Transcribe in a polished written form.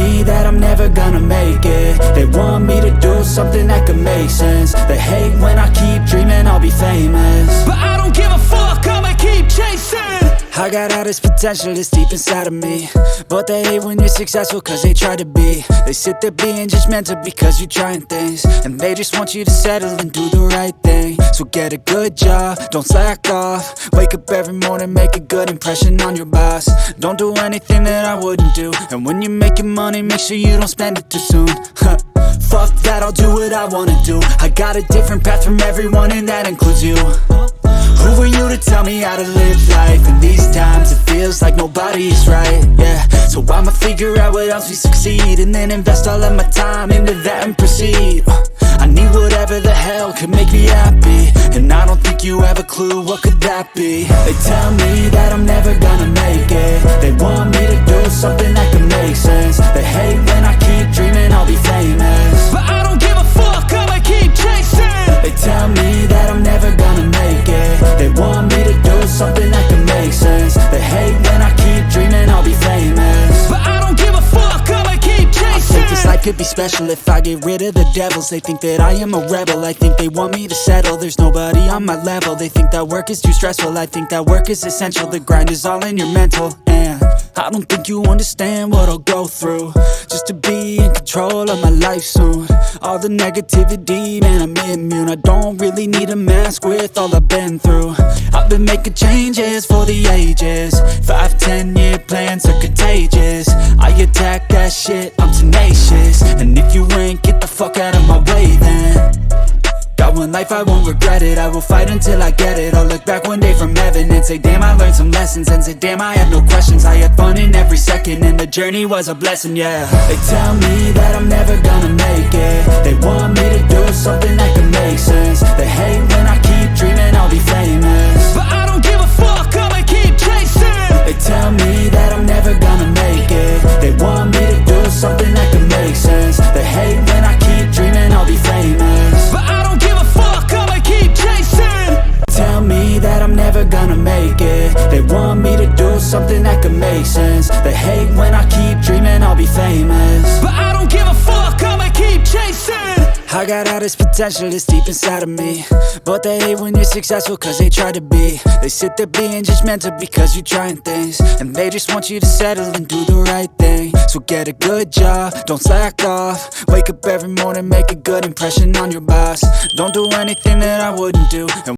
me that I'm never gonna make it. They want me to do something that could make sense. They hate when I keep dreaming I'll be famous, but I don't give a fuck, I'ma keep chasing. I got all this potential that's deep inside of me, but they hate when you're successful cause they try to be. They sit there being judgmental because you're trying things, and they just want you to settle and do the right thing. So get a good job, don't slack off. Wake up every morning, make a good impression on your boss. Don't do anything that I wouldn't do, and when you're making money, make sure you don't spend it too soon. Fuck that, I'll do what I wanna do. I got a different path from everyone and that includes you. Who are you to tell me how to live life? In these times it feels like nobody's right, yeah. So I'ma figure out what else we succeed, and then invest all of my time into that and proceed. I need whatever the hell could make me happy, and I don't think you have a clue what could that be. They tell me that I'm never gonna make it. They want me to do something that could make sense. They hate when I keep dreaming I'll be famous, but I don't give a fuck, I'ma keep chasing. They tell me that I'm never gonna make it. They want me to do something that could make sense. They hate when I keep dreaming I'll be famous, but I don't give a fuck, I'ma keep chasing. I think this life could be special if I get rid of the devils. They think that I am a rebel, I think they want me to settle. There's nobody on my level. They think that work is too stressful, I think that work is essential. The grind is all in your mental, and I don't think you understand what I'll go through just to be in control of my life soon. All the negativity, man, I'm immune. I don't really need a mask with all I've been through. I've been making changes for the ages. 5-10 year plans are contagious. I attack that shit, I'm tenacious. And if you ain't, get the fuck out of my way then. Got one life, I won't regret it. I will fight until I get it. I'll look back one day from heaven and say, damn, I learned some lessons. And say, damn, I had no questions. I had fun in every second, and the journey was a blessing, yeah. They tell me that I'm never gonna make it. They want me to do something that can make sense. They hate when I keep dreaming I'll be famous, but I don't give a fuck, I'ma keep chasing. They tell me that I'm never gonna make it. They want me to do something that can make sense. They hate when I keep dreaming I'll be famous, but I don't give a fuck, I'ma keep chasing. Tell me that I'm never gonna make it. They want me to do something that can make sense. They hate when I keep dreaming I'll be famous, but I don't give a fuck, I'ma keep chasing. I got all this potential that's deep inside of me, but they hate when you're successful cause they try to be. They sit there being judgmental because you're trying things, and they just want you to settle and do the right thing. So get a good job, don't slack off. Wake up every morning, make a good impression on your boss. Don't do anything that I wouldn't do, and